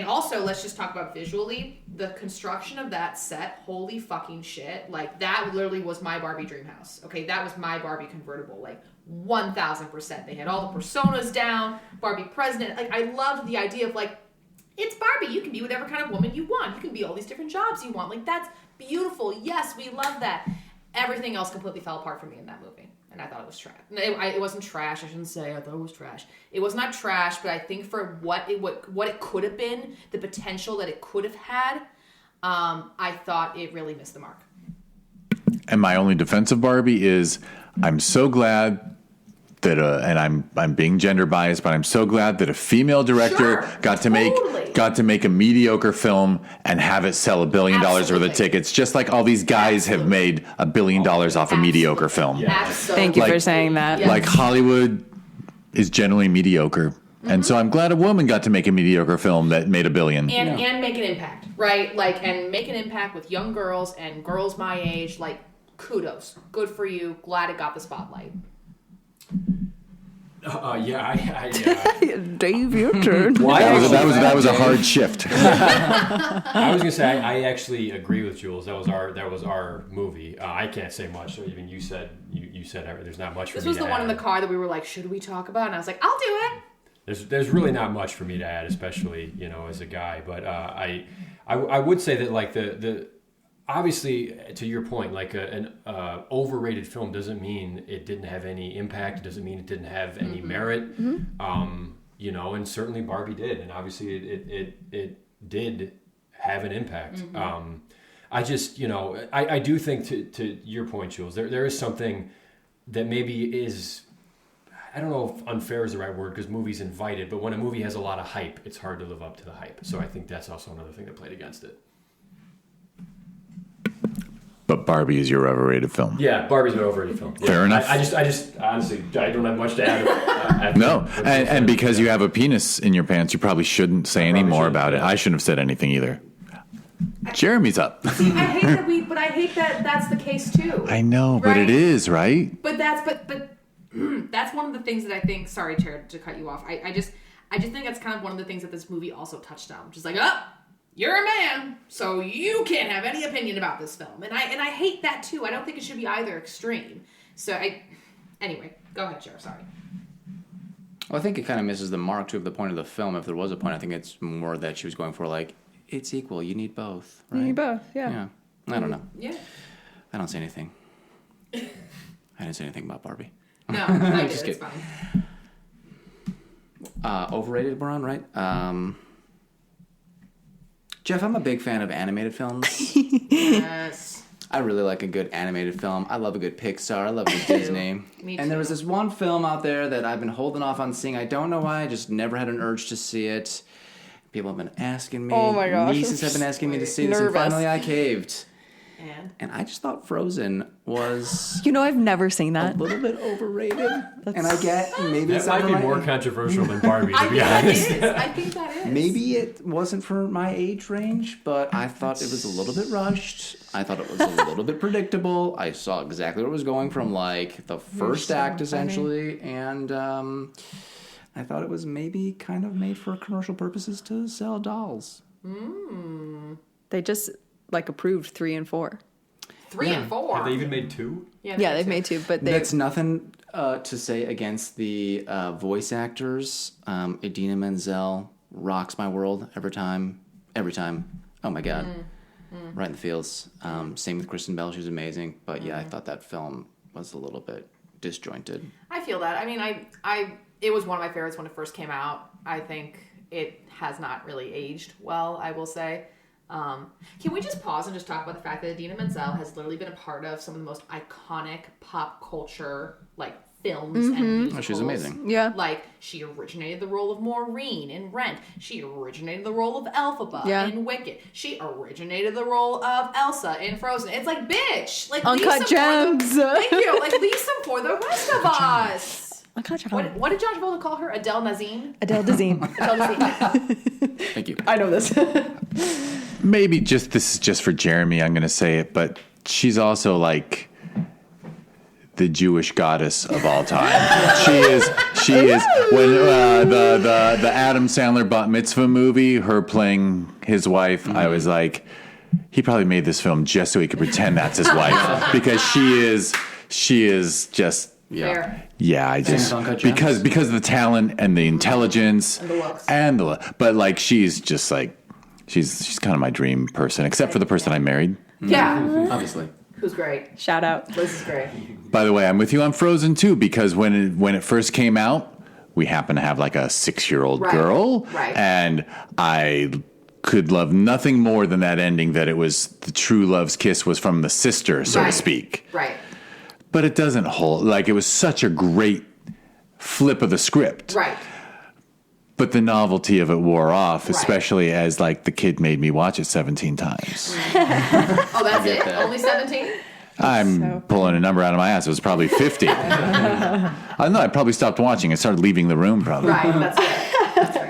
Speaker 2: also, let's just talk about visually, the construction of that set, holy fucking shit. Like, that literally was my Barbie dream house. Okay, that was my Barbie convertible. Like, 1000%. They had all the personas down, Barbie president. Like, I loved the idea of, like, it's Barbie. You can be whatever kind of woman you want. You can be all these different jobs you want. Like, that's beautiful. Yes, we love that. Everything else completely fell apart for me in that movie. And I thought it was trash. It wasn't trash. I shouldn't say I thought it was trash. It was not trash, but I think for what it could have been, the potential that it could have had, I thought it really missed the mark.
Speaker 1: And my only defense of Barbie is I'm so glad that, and I'm being gender biased, but I'm so glad that a female director got to make a mediocre film and have it sell $1 billion worth of tickets, just like all these guys have made $1 billion off a mediocre film.
Speaker 2: Yeah.
Speaker 3: Thank you for saying that.
Speaker 1: Like, Hollywood is generally mediocre. And so I'm glad a woman got to make a mediocre film that made $1 billion.
Speaker 2: And make an impact, right? Like, and make an impact with young girls and girls my age. Like, kudos. Good for you. Glad it got the spotlight.
Speaker 3: Dave, your turn.
Speaker 1: That was a hard shift.
Speaker 5: I was gonna say I actually agree with Jules. That was our movie. I can't say much. So even you said there's not much for me to add.
Speaker 2: This was the one in the car that we were like, should we talk about? And I was like, I'll do it.
Speaker 5: There's really not much for me to add, especially as a guy. But I would say that, like, the obviously, to your point, like an overrated film doesn't mean it didn't have any impact. It doesn't mean it didn't have any merit. And certainly Barbie did, and obviously it did have an impact. I just, I do think, to your point, Jules, there is something that maybe is, I don't know if unfair is the right word, because movies invite it, but when a movie has a lot of hype, it's hard to live up to the hype. So I think that's also another thing that played against it.
Speaker 1: But Barbie is your overrated film.
Speaker 5: Yeah, Barbie's an overrated film. Yeah.
Speaker 1: Fair enough.
Speaker 5: I just honestly, I don't have much to add.
Speaker 1: No, and because you have a penis in your pants, you probably shouldn't say any more about it. I shouldn't have said anything either. Jeremy's up.
Speaker 2: I hate that that's the case too.
Speaker 1: I know, but it is, right?
Speaker 2: But that's one of the things that I think. Sorry, Chair, to cut you off. I just think that's kind of one of the things that this movie also touched on, which is like, you're a man, so you can't have any opinion about this film. And I hate that too. I don't think it should be either extreme. Anyway, go ahead, Chair. Sorry.
Speaker 4: Well, I think it kind of misses the mark too of the point of the film. If there was a point, I think it's more that she was going for, like, it's equal. You need both, right?
Speaker 3: You need both, yeah.
Speaker 4: I don't know.
Speaker 2: Yeah.
Speaker 4: I don't say anything. I didn't say anything about Barbie.
Speaker 2: No, I did.
Speaker 4: Just
Speaker 2: It's
Speaker 4: kidding.
Speaker 2: fine.
Speaker 4: Overrated, we're on, right? Jeff, I'm a big fan of animated films.
Speaker 2: Yes.
Speaker 4: I really like a good animated film. I love a good Pixar. I love a good Disney.
Speaker 2: Me too.
Speaker 4: And there was this one film out there that I've been holding off on seeing. I don't know why. I just never had an urge to see it. People have been asking me.
Speaker 3: Oh my gosh.
Speaker 4: Nieces have been asking me to see this, and finally I caved. And I just thought Frozen was
Speaker 3: I've never seen that.
Speaker 4: a little bit overrated. And I get maybe it's
Speaker 5: that
Speaker 4: not
Speaker 5: might be
Speaker 4: for
Speaker 5: more
Speaker 4: my
Speaker 5: controversial than Barbie, to
Speaker 2: I
Speaker 5: be
Speaker 2: think that
Speaker 5: honest.
Speaker 2: is. I think that is.
Speaker 4: maybe it wasn't for my age range, but I thought it was a little bit rushed. I thought it was a little bit predictable. I saw exactly where it was going from, like, the first act, essentially, and I thought it was maybe kind of made for commercial purposes to sell dolls.
Speaker 3: They just approved 3 and 4.
Speaker 2: 3 and 4.
Speaker 5: Have they even made 2?
Speaker 3: Yeah, they've made 2, but
Speaker 4: That's nothing to say against the voice actors. Idina Menzel rocks my world every time. Oh my god, right in the feels. Same with Kristen Bell; she's amazing. But yeah, I thought that film was a little bit disjointed.
Speaker 2: I feel that. I mean, I it was one of my favorites when it first came out. I think it has not really aged well, I will say. Can we just pause and just talk about the fact that Idina Menzel has literally been a part of some of the most iconic pop culture, like, films and musicals.
Speaker 4: Oh, she's amazing.
Speaker 3: Yeah.
Speaker 2: Like, she originated the role of Maureen in Rent. She originated the role of Elphaba in Wicked. She originated the role of Elsa in Frozen. It's like, bitch! Like,
Speaker 3: Uncut Gems!
Speaker 2: Thank you! Like, leave some for the rest of us!
Speaker 3: Uncut Gems.
Speaker 2: What did John Travolta call her? Adele Nazim?
Speaker 3: Adele Dazeem.
Speaker 2: Adele Nazim.
Speaker 4: Thank you.
Speaker 3: I know this.
Speaker 1: Maybe this is just for Jeremy, I'm going to say it, but she's also like the Jewish goddess of all time. She is when the Adam Sandler Bat Mitzvah movie, her playing his wife, I was like, he probably made this film just so he could pretend that's his wife, because she is just
Speaker 2: Fair.
Speaker 1: yeah, I just because of the talent and the intelligence
Speaker 2: And the looks.
Speaker 1: but like she's just like she's kind of my dream person, except for the person I married.
Speaker 2: Yeah.
Speaker 4: Obviously.
Speaker 2: Who's great.
Speaker 3: Shout out.
Speaker 2: Liz is great.
Speaker 1: By the way, I'm with you on Frozen too, because when it first came out, we happened to have like a 6-year-old girl,
Speaker 2: Right.
Speaker 1: and I could love nothing more than that ending, that it was the true love's kiss was from the sister, so to speak.
Speaker 2: Right.
Speaker 1: But it doesn't hold, like, it was such a great flip of the script.
Speaker 2: Right.
Speaker 1: But the novelty of it wore off, especially as like the kid made me watch it 17 times.
Speaker 2: Oh, that's it?
Speaker 4: that.
Speaker 2: Only 17?
Speaker 1: I'm pulling a number out of my ass. It was probably 50. I don't know. I probably stopped watching. I started leaving the room probably.
Speaker 2: Right, that's fair. That's fair.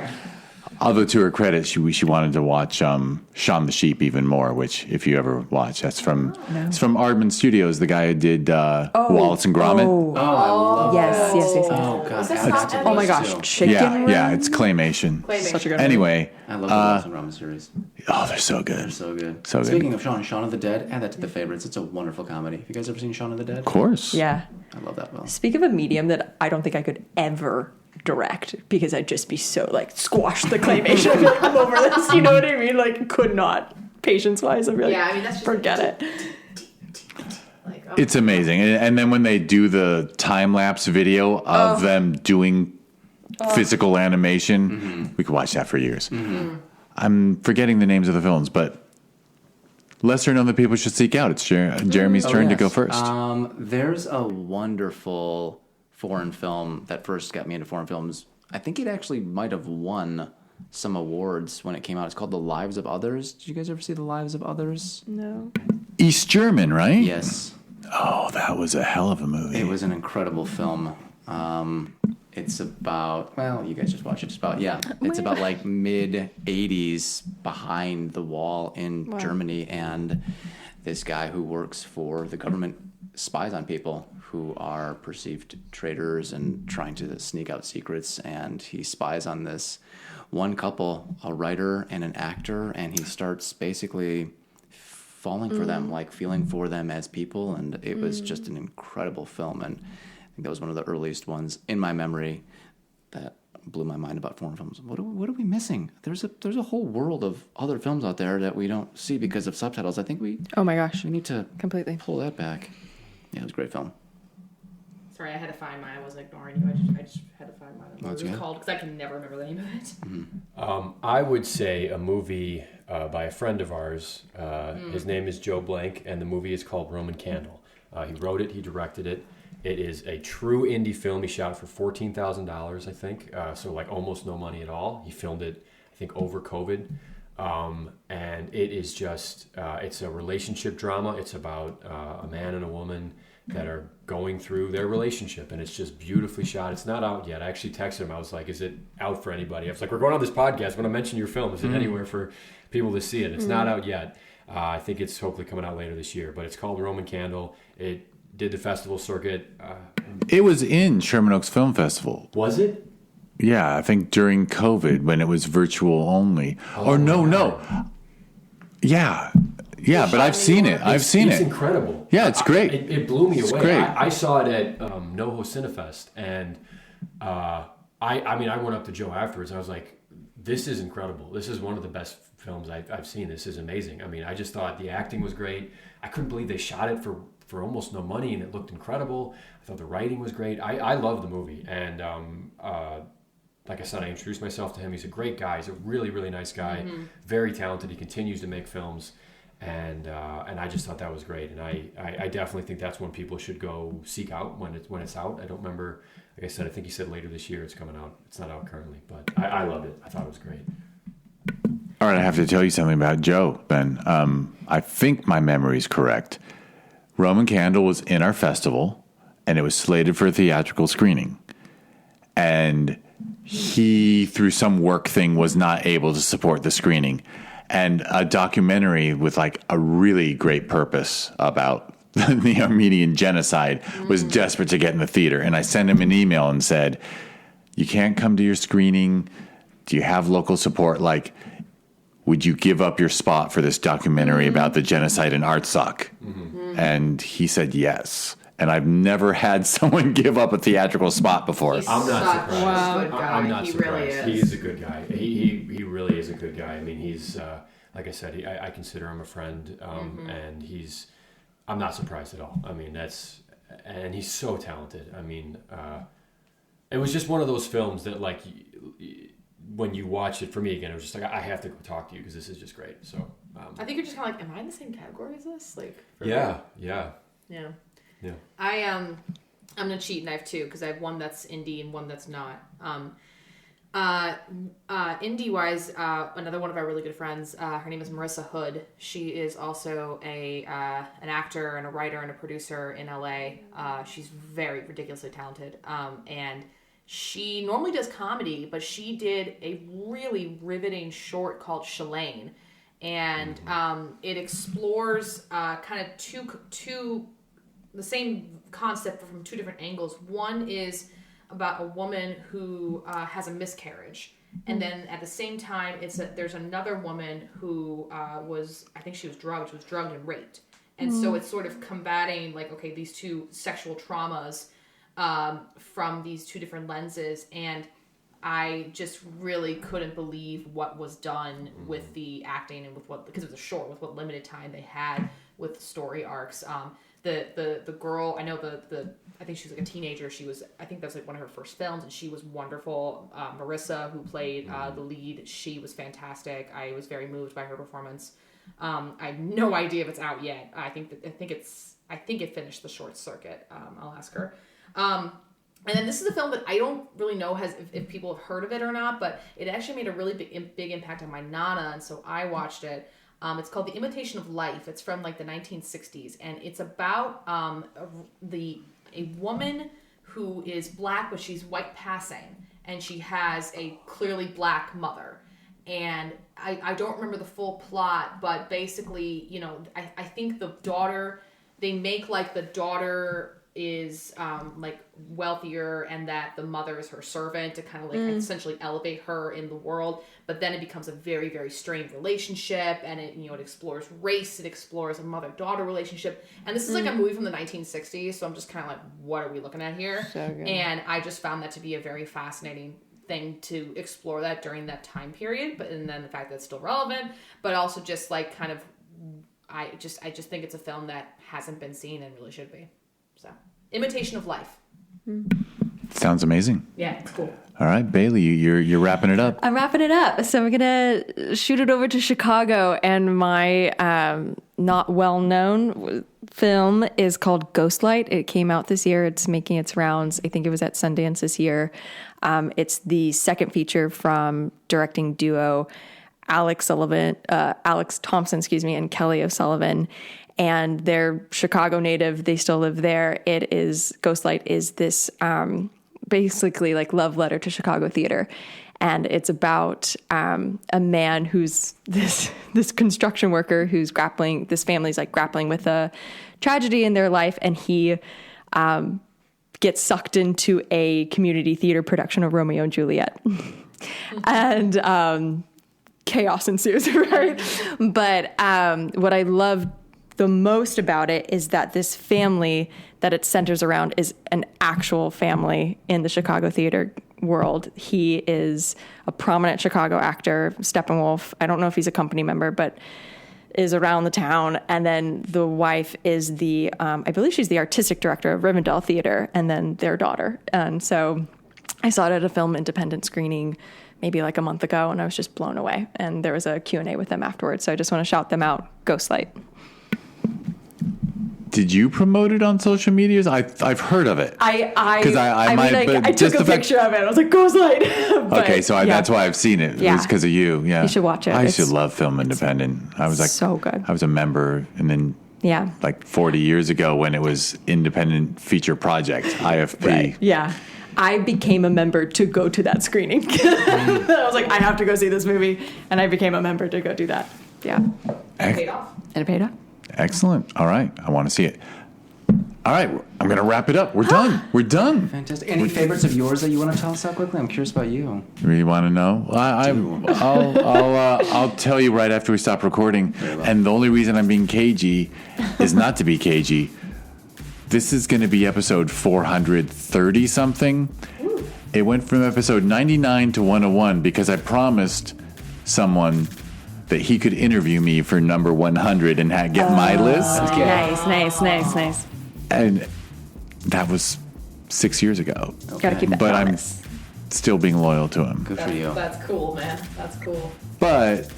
Speaker 1: Although to her credit, she wanted to watch Shaun the Sheep even more, which if you ever watch, it's from Aardman Studios, the guy who did Wallace and Gromit.
Speaker 4: Oh, I love
Speaker 3: Yes, yes, yes, yes.
Speaker 4: Oh, God.
Speaker 2: Was this
Speaker 4: I
Speaker 2: not
Speaker 4: got to
Speaker 3: Oh my
Speaker 4: those
Speaker 3: gosh.
Speaker 4: too.
Speaker 3: Chicken
Speaker 1: Yeah,
Speaker 3: Run?
Speaker 1: it's claymation.
Speaker 3: Such a good
Speaker 1: Anyway,
Speaker 4: I love the Wallace and Gromit series.
Speaker 1: oh, they're so good.
Speaker 4: They're so good.
Speaker 1: So good.
Speaker 4: Speaking of Shaun of the Dead, add that to the favorites. It's a wonderful comedy. Have you guys ever seen Shaun of the Dead?
Speaker 1: Of course.
Speaker 3: Yeah.
Speaker 4: I love that film.
Speaker 3: Speak of a medium that I don't think I could ever direct, because I'd just be so like squash the claymation. I'd be like, I'm over this. You know what I mean? Like, could not. Patience wise, I'd be like,
Speaker 2: Yeah, I mean, that's just
Speaker 3: forget it.
Speaker 2: Like, oh.
Speaker 1: It's amazing. And then when they do the time-lapse video of them doing physical animation, we could watch that for years. I'm forgetting the names of the films, but lesser known that people should seek out. It's Jeremy's turn to go first.
Speaker 4: There's a wonderful foreign film that first got me into foreign films. I think it actually might have won some awards when it came out. It's called The Lives of Others. Did you guys ever see The Lives of Others?
Speaker 3: No.
Speaker 1: East German, right?
Speaker 4: Yes.
Speaker 1: Oh, that was a hell of a movie.
Speaker 4: It was an incredible film. It's about, well, you guys just watch it. It's about, it's about like mid 80s behind the wall in Germany, and this guy who works for the government spies on people who are perceived traitors and trying to sneak out secrets, and he spies on this one couple, a writer and an actor, and he starts basically falling for them, like feeling for them as people, and it was just an incredible film, and I think that was one of the earliest ones in my memory that blew my mind about foreign films. What are we missing? There's a whole world of other films out there that we don't see because of subtitles. I think we
Speaker 3: Oh my gosh.
Speaker 4: need to
Speaker 3: Completely.
Speaker 4: pull that back. Yeah, it was a great film.
Speaker 2: Sorry, I had to find mine. I wasn't ignoring you. I just had to find mine. What
Speaker 4: That's
Speaker 2: it was
Speaker 4: good.
Speaker 2: called, because I can never remember the name of it.
Speaker 5: I would say a movie by a friend of ours. His name is Joe Blank, and the movie is called Roman Candle. He wrote it, he directed it. It is a true indie film. He shot it for $14,000, I think. So like almost no money at all. He filmed it, I think, over COVID. And it is just, it's a relationship drama. It's about a man and a woman that are going through their relationship, and it's just beautifully shot. It's not out yet. I actually texted him. I was like, is it out for anybody? I was like, we're going on this podcast. I'm going to mention your film. Is it anywhere for people to see it? It's not out yet. I think it's hopefully coming out later this year, but it's called Roman Candle. It did the festival circuit.
Speaker 1: It was in Sherman Oaks Film Festival.
Speaker 5: Was it?
Speaker 1: Yeah, I think during COVID when it was virtual only.
Speaker 5: Oh,
Speaker 1: no. Yeah, but I've seen it. I've seen
Speaker 5: It's
Speaker 1: it.
Speaker 5: incredible.
Speaker 1: Yeah, it's great.
Speaker 5: It blew me away.
Speaker 1: great.
Speaker 5: I saw it at NoHo Cinefest, and I went up to Joe afterwards, and I was like, this is incredible. This is one of the best films I've seen. This is amazing. I mean, I just thought the acting was great. I couldn't believe they shot it for almost no money, and it looked incredible. I thought the writing was great. I love the movie, and like I said, I introduced myself to him. He's a great guy. He's a really, really nice guy. Very talented. He continues to make films, and I just thought that was great. And I definitely think that's one people should go seek out when it's out. I don't remember. Like I said, I think he said later this year it's coming out. It's not out currently, but I loved it. I thought it was great.
Speaker 1: All right, I have to tell you something about Joe, Ben. I think my memory is correct. Roman Candle was in our festival, and it was slated for a theatrical screening. And he, through some work thing, was not able to support the screening. And a documentary with like a really great purpose about the Armenian genocide was desperate to get in the theater. And I sent him an email and said, you can't come to your screening. Do you have local support? Like, would you give up your spot for this documentary about the genocide in Artsakh? And he said yes. And I've never had someone give up a theatrical spot before.
Speaker 5: I'm not surprised.
Speaker 2: Wow.
Speaker 5: I'm not
Speaker 2: He
Speaker 5: surprised.
Speaker 2: really is.
Speaker 5: He is a good guy. He really is a good guy. I mean, he's like I said, I consider him a friend, and I'm not surprised at all. I mean, and he's so talented. I mean, it was just one of those films that, like, when you watch it, for me again, it was just like, I have to go talk to you because this is just great. So
Speaker 2: I think you're just kind of like, am I in the same category as this? Like,
Speaker 5: yeah.
Speaker 2: I'm gonna cheat, and I have two because I have one that's indie and one that's not. Indie wise, another one of our really good friends. Her name is Marissa Hood. She is also an actor and a writer and a producer in LA. She's very ridiculously talented, and she normally does comedy, but she did a really riveting short called Schaye, and it explores kind of two the same concept from two different angles. One is about a woman who has a miscarriage, and then at the same time, there's another woman who I think she was drugged and raped, and so it's sort of combating like, okay, these two sexual traumas from these two different lenses, and I just really couldn't believe what was done with the acting and because it was a short, with what limited time they had with the story arcs. The girl, I know I think she was like a teenager. I think that was like one of her first films, and she was wonderful. Marissa, who played the lead, she was fantastic. I was very moved by her performance. I have no idea if it's out yet. I think it finished the short circuit. I'll ask her. And then this is a film that I don't really know if people have heard of it or not, but it actually made a really big impact on my nana, and so I watched it. It's called The Imitation of Life. It's from like the 1960s, and it's about a woman who is black, but she's white passing, and she has a clearly black mother. And I don't remember the full plot, but basically, I think the daughter, they make like the daughter is like wealthier, and that the mother is her servant to kind of like essentially elevate her in the world. But then it becomes a very, very strained relationship, and it explores race, it explores a mother-daughter relationship. And this is like a movie from the 1960s, so I'm just kind of like, what are we looking at here?
Speaker 3: So good.
Speaker 2: And I just found that to be a very fascinating thing to explore that during that time period, and then the fact that it's still relevant, but also just like kind of, I just think it's a film that hasn't been seen and really should be. So, Imitation of Life.
Speaker 1: Sounds amazing.
Speaker 2: Yeah, it's cool.
Speaker 1: All right, Bailey, you're wrapping it up.
Speaker 3: I'm wrapping it up. So we're gonna shoot it over to Chicago, and my not well-known film is called Ghostlight. It came out this year. It's making its rounds. I think it was at Sundance this year. It's the second feature from directing duo Alex Thompson, and Kelly O'Sullivan. And they're Chicago native. They still live there. Ghostlight is this basically like love letter to Chicago theater. And it's about a man who's this construction worker who's this family's like grappling with a tragedy in their life. And he gets sucked into a community theater production of Romeo and Juliet. And chaos ensues, right? But what I love the most about it is that this family that it centers around is an actual family in the Chicago theater world. He is a prominent Chicago actor, Steppenwolf. I don't know if he's a company member, but is around the town. And then the wife is the, I believe she's the artistic director of Rivendell Theater, and then their daughter. And so I saw it at a film independent screening maybe like a month ago, and I was just blown away. And there was a Q&A with them afterwards. So I just want to shout them out. Ghostlight.
Speaker 1: Did you promote it on social medias? I've heard of it.
Speaker 3: I took a picture of it. I was like, Ghostlight.
Speaker 1: Okay, so that's why I've seen it. It was because of you. Yeah,
Speaker 3: you should watch it.
Speaker 1: I used to love Film Independent. I was like,
Speaker 3: so good.
Speaker 1: I was a member, and then like 40 years ago when it was Independent Feature Project, IFP.
Speaker 3: Right. Yeah. I became a member to go to that screening. I was like, I have to go see this movie, and I became a member to go do that. Yeah.
Speaker 2: It paid off.
Speaker 3: And it paid off.
Speaker 1: Excellent. All right. I want to see it. All right. I'm going to wrap it up. We're done. We're done.
Speaker 4: Fantastic. Any favorites of yours that you want to tell us out quickly? I'm curious about you.
Speaker 1: You want to know? I'll tell you right after we stop recording. And the only reason I'm being cagey is not to be cagey. This is going to be episode 430 something. It went from episode 99 to 101 because I promised someone that he could interview me for number 100 and get my list.
Speaker 3: Nice.
Speaker 1: And that was 6 years ago.
Speaker 3: Okay. Gotta keep that
Speaker 1: But
Speaker 3: promise.
Speaker 1: I'm still being loyal to him.
Speaker 4: Good for you.
Speaker 2: That's cool, man. That's cool.
Speaker 1: But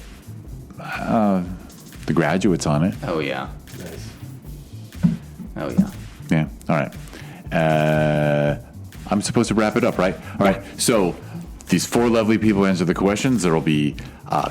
Speaker 1: The Graduate's on it.
Speaker 4: Oh, yeah.
Speaker 5: Nice.
Speaker 4: Oh, yeah.
Speaker 1: Yeah. All right. I'm supposed to wrap it up, right? All right. So these four lovely people answer the questions. There will be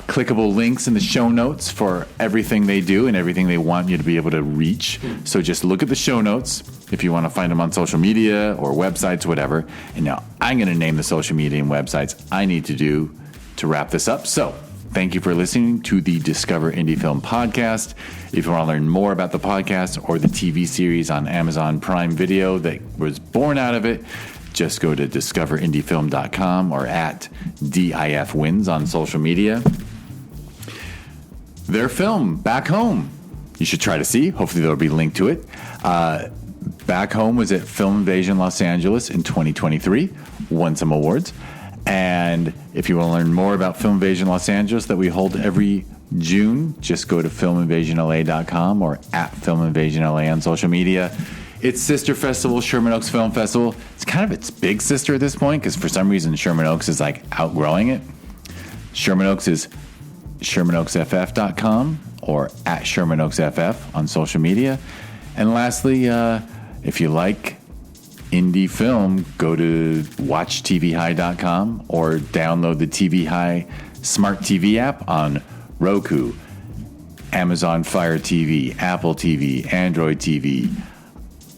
Speaker 1: clickable links in the show notes for everything they do and everything they want you to be able to reach. So just look at the show notes if you want to find them on social media or websites, whatever. And now I'm going to name the social media and websites I need to do to wrap this up. So thank you for listening to the Discover Indie Film Podcast. If you want to learn more about the podcast or the TV series on Amazon Prime Video that was born out of it, just go to discoverindiefilm.com or at DIFwins on social media. Their film, Back Home, you should try to see. Hopefully there'll be a link to it. Back Home was at Film Invasion Los Angeles in 2023, won some awards. And if you want to learn more about Film Invasion Los Angeles that we hold every June, just go to filminvasionla.com or at Film Invasion LA on social media. Its sister festival, Sherman Oaks Film Festival, it's kind of its big sister at this point because for some reason Sherman Oaks is like outgrowing it. Sherman Oaks is ShermanOaksFF.com or at ShermanOaksFF on social media. And lastly, if you like indie film, go to watchtvhi.com or download the TVHi Smart TV app on Roku, Amazon Fire TV, Apple TV, Android TV,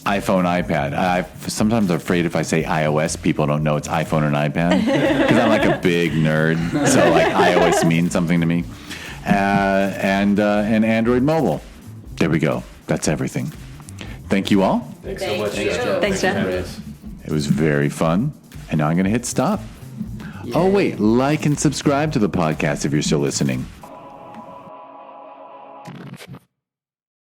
Speaker 1: iPhone, iPad. Sometimes I'm afraid if I say iOS, people don't know it's iPhone and iPad because I'm like a big nerd. So like iOS means something to me. And Android mobile. There we go. That's everything. Thank you all.
Speaker 5: Thanks so much.
Speaker 3: Thanks, Jeff.
Speaker 1: It was very fun. And now I'm going to hit stop. Yay. Oh, wait. Like and subscribe to the podcast if you're still listening.